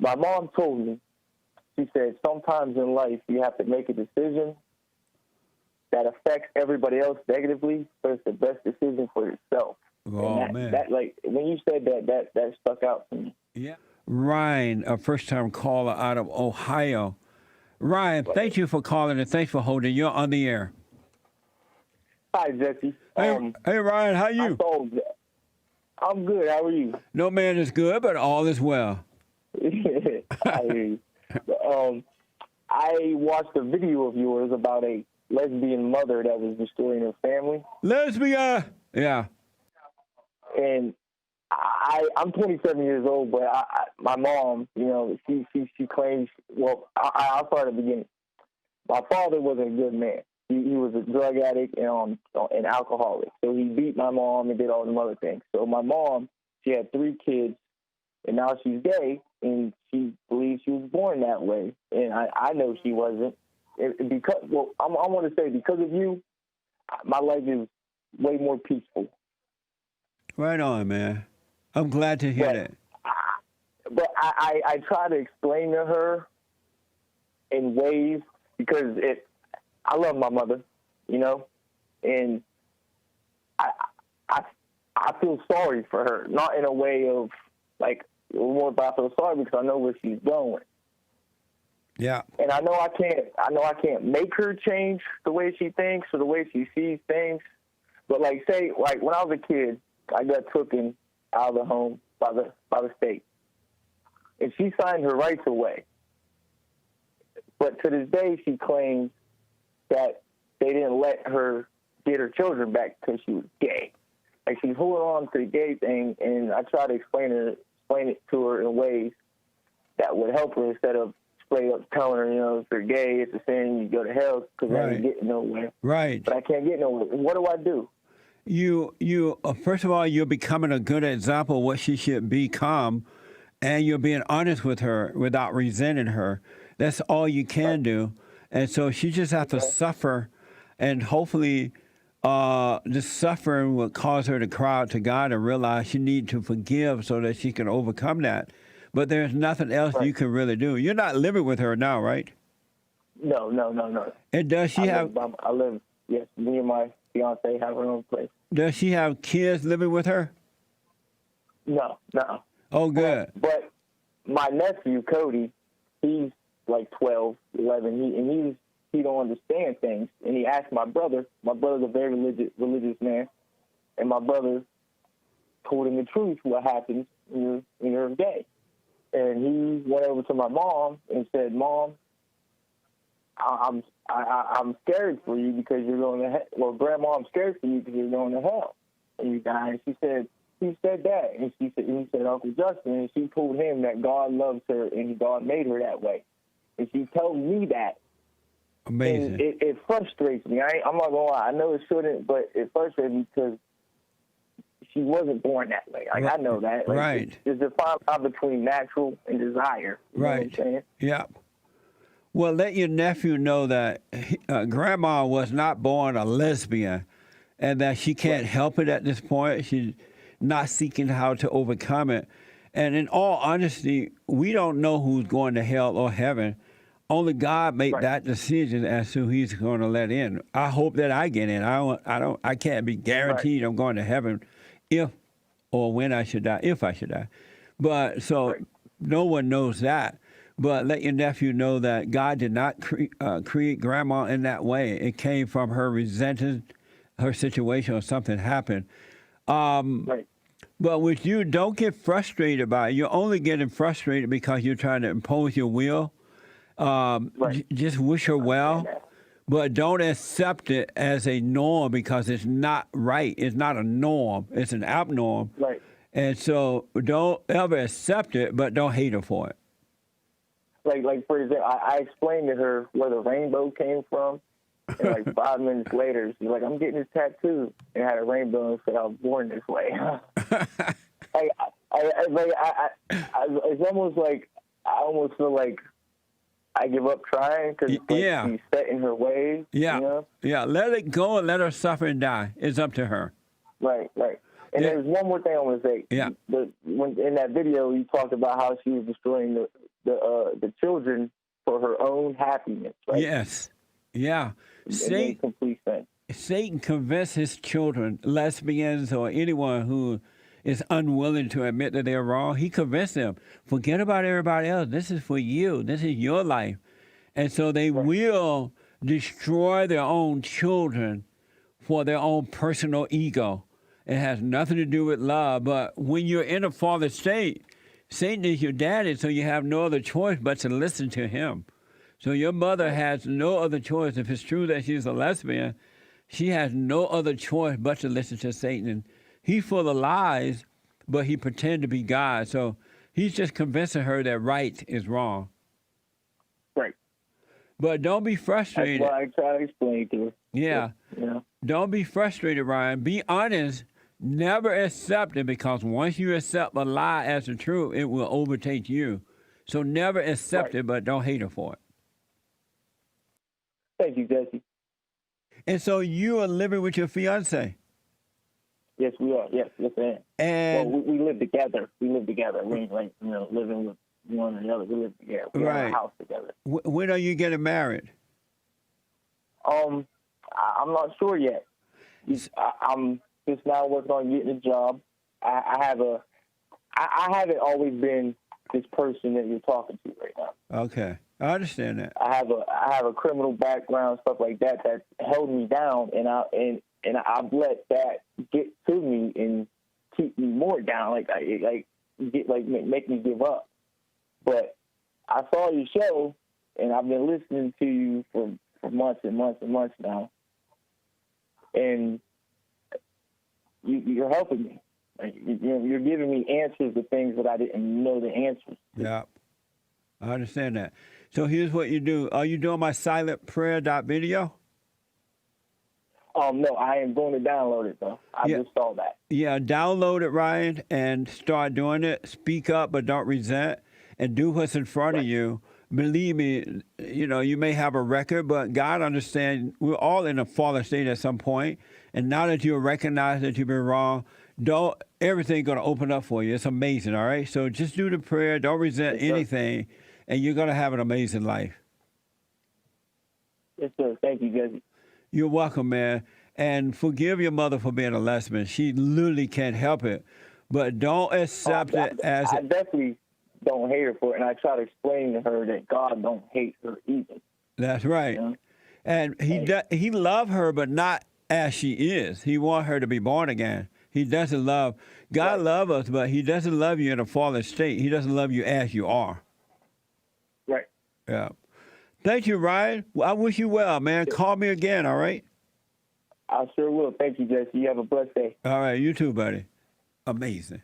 my mom told me, she said, sometimes in life you have to make a decision that affects everybody else negatively, but it's the best decision for yourself. Oh, man. That, like, when you said that stuck out to me. Yeah. Ryan, a first-time caller out of Ohio. Ryan, thank you for calling and thanks for holding. You're on the air. Hi, Jesse. Hey, Ryan, how you? I'm good. How are you? No man is good, but all is well. I hear you. I watched a video of yours about a lesbian mother that was destroying her family. Lesbian! Yeah. And I'm 27 years old, but my mom, you know, she claims, well, I'll start at the beginning. My father wasn't a good man. He was a drug addict and alcoholic. So he beat my mom and did all them other things. So my mom, she had 3 kids, and now she's gay, and she believes she was born that way. And I know she wasn't. I want to say, because of you, my life is way more peaceful. Right on, man. I'm glad to hear that. But I try to explain to her in ways, because I love my mother, you know, and I feel sorry for her, not in a way of like more, but I feel sorry because I know where she's going. Yeah. And I know I can't make her change the way she thinks or the way she sees things. But like when I was a kid, I got taken out of the home by the state, and she signed her rights away. But to this day, she claims that they didn't let her get her children back because she was gay. Like, she's holding on to the gay thing, and I try to explain it to her in ways that would help her, instead of straight up telling her, you know, if you're gay, it's a sin, you go to hell, because I ain't getting nowhere. Right. But I can't get nowhere. What do I do? You first of all, you're becoming a good example of what she should become, and you're being honest with her without resenting her. That's all you can do. And so she just has to suffer, and hopefully this suffering will cause her to cry out to God and realize she needs to forgive so that she can overcome that. But there's nothing else you can really do. You're not living with her now, right? No. And does she have... I live, yes, me and my fiance have our own place. Does she have kids living with her? No. Oh, good. But my nephew, Cody, he's like 12, 11. He don't understand things. And he asked my brother. My brother's a very religious man. And my brother told him the truth, what happens when you're gay. And he went over to my mom and said, "Mom, I'm scared for you because you're going to hell. Well, Grandma, I'm scared for you because you're going to hell and you die." And she said, "Who said that?" And he said, "Uncle Justin." And she told him that God loves her and God made her that way. And she told me that. Amazing. And it frustrates me. I'm not going to lie. I know it shouldn't, but it frustrates me because she wasn't born that way. Like, I know that. Like, right. There's a fine line between natural and desire. You know what I'm saying? Yeah. Well, let your nephew know that Grandma was not born a lesbian, and that she can't help it at this point. She's not seeking how to overcome it. And in all honesty, we don't know who's going to hell or heaven. Only God made that decision as to who He's going to let in. I hope that I get in. I can't be guaranteed I'm going to heaven if or when I should die, if I should die. But so no one knows that. But let your nephew know that God did not create Grandma in that way. It came from her resenting her situation or something happened. But with you, don't get frustrated by it. You're only getting frustrated because you're trying to impose your will. Just wish her well, but don't accept it as a norm because it's not right. It's not a norm. It's an abnorm. Right. And so don't ever accept it, but don't hate her for it. Like for example, I explained to her where the rainbow came from, and like 5 minutes later, she's like, "I'm getting this tattoo," and had a rainbow and said, "I was born this way." It's almost like I almost feel like I give up trying because she's set in her ways. Yeah, you know? Yeah. Let it go and let her suffer and die. It's up to her. Right. And there's one more thing I want to say. Yeah. When in that video, you talked about how she was destroying the children for her own happiness, right? Yes. Yeah. It made complete sense. Satan convinced his children, lesbians or anyone who is unwilling to admit that they're wrong, he convinced them, forget about everybody else. This is for you. This is your life. And so they will destroy their own children for their own personal ego. It has nothing to do with love. But when you're in a fallen state, Satan is your daddy, so you have no other choice but to listen to him. So your mother has no other choice. If it's true that she's a lesbian, she has no other choice but to listen to Satan. And he's full of lies, but he pretends to be God. So he's just convincing her that right is wrong. Right. But don't be frustrated. That's what I try to explain to her. Yeah. Don't be frustrated, Ryan. Be honest. Never accept it, because once you accept a lie as the truth, it will overtake you. So never accept it, but don't hate her for it. Thank you, Jesse. And so you are living with your fiance? Yes, we are. Yes, I am. And we live together. We ain't like, living with one or the other. We live together. We have a house together. When are you getting married? I'm not sure yet. I'm just now working on getting a job. I haven't always been this person that you're talking to right now. Okay, I understand that. I have a criminal background, stuff like that held me down, and I've let that get to me and keep me more down, make me give up. But I saw your show, and I've been listening to you for months and months and months now, and you're helping me. You're giving me answers to things that I didn't know the answers to. Yeah, I understand that. So here's what you do. Are you doing my silent prayer video? No, I am going to download it, though. I just saw that. Yeah, download it, Ryan, and start doing it. Speak up, but don't resent, and do what's in front of you. Believe me, you may have a record, but God understands we're all in a fallen state at some point. And now that you recognize that you've been wrong, everything's going to open up for you. It's amazing, all right? So just do the prayer. Don't resent anything, and you're going to have an amazing life. Yes, sir. Thank you, Jesse. You're welcome, man. And forgive your mother for being a lesbian. She literally can't help it. But don't accept it as... I definitely don't hate her for it, and I try to explain to her that God don't hate her either. That's right. And he loved her, but not as she is. He wants her to be born again. He doesn't love... God loves us, but he doesn't love you in a fallen state. He doesn't love you as you are. Right. Yeah. Thank you, Ryan. I wish you well, man. Call me again, all right? I sure will. Thank you, Jesse. You have a blessed day. All right, you too, buddy. Amazing.